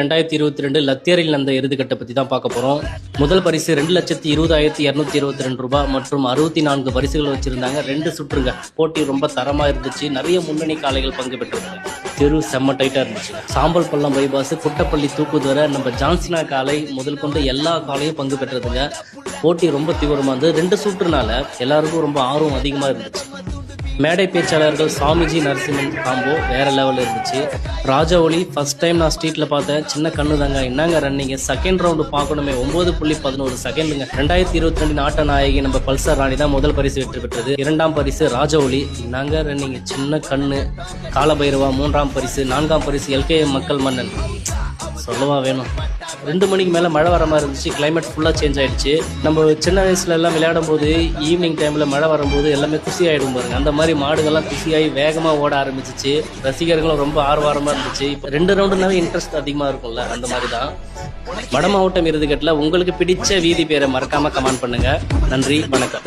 2022 லத்தியரில் நடந்த இறுதிக்கட்டை பற்றி தான் பார்க்க போகிறோம். முதல் பரிசு 2,20,222 ரூபாய் மற்றும் 64 பரிசுகள் வச்சுருந்தாங்க. 2 சுற்றுங்க. போட்டி ரொம்ப தரமாக இருந்துச்சு. நிறைய முன்னணி காளைகள் பங்கு பெற்றிருந்தாங்க. தெரு செம்ம டைட்டாக இருந்துச்சு. சாம்பல் பள்ளம் பைபாஸ், குட்டப்பள்ளி தூக்குதுவரை, நம்ம ஜான்சினா காளை முதல் கொண்டு எல்லா காளையும் பங்கு பெற்றதுங்க. போட்டி ரொம்ப தீவிரமாக இருந்தது. 2 சுற்றுனால எல்லாருக்கும் ரொம்ப ஆர்வம் அதிகமாக இருந்துச்சு. மேடை பேச்சாளர்கள் சாமிஜி நரசிம்மன் காம்போ வேற லெவலில் இருந்துச்சு. ராஜாவளி ஃபர்ஸ்ட் டைம் நான் ஸ்ட்ரீட்டில் பார்த்தேன். சின்ன கண்ணு தாங்க, என்னங்க ரன்னிங்க, செகண்ட் ரவுண்டு பார்க்கணுமே, 9.11 செகண்டுங்க. 2022 நாட்ட நாயகி நம்ம பல்சர் ராணி தான் முதல் பரிசு வெற்றி பெற்றது. 2ஆம் பரிசு ராஜாவளி, என்னங்க ரன்னிங்க, சின்ன கண்ணு. காலபைரவா 3ஆம் பரிசு. 4ஆம் பரிசு எல்கே மக்கள் மன்னன், சொல்லவா வேணும். 2 மணிக்கு மேலே மழை வர மாதிரி இருந்துச்சு. கிளைமேட் ஃபுல்லாக சேஞ்ச் ஆகிடுச்சு. நம்ம சின்ன வயசுல எல்லாம் விளையாடும் போது ஈவினிங் டைமில் மழை வரும்போது எல்லாமே குஷி ஆகிடும் பாருங்க. அந்த மாதிரி மாடுகள்லாம் குஷியாகி வேகமாக ஓட ஆரம்பிச்சிச்சு. ரசிகர்களும் ரொம்ப ஆர்வாரமாக இருந்துச்சு. இப்போ 2 ரவுண்டுனாவே இன்ட்ரெஸ்ட் அதிகமாக இருக்கும்ல, அந்த மாதிரி தான். வட மாவட்டம் இறுதிக்கட்டில் உங்களுக்கு பிடிச்ச வீதி பேரை மறக்காமல் கமெண்ட் பண்ணுங்கள். நன்றி, வணக்கம்.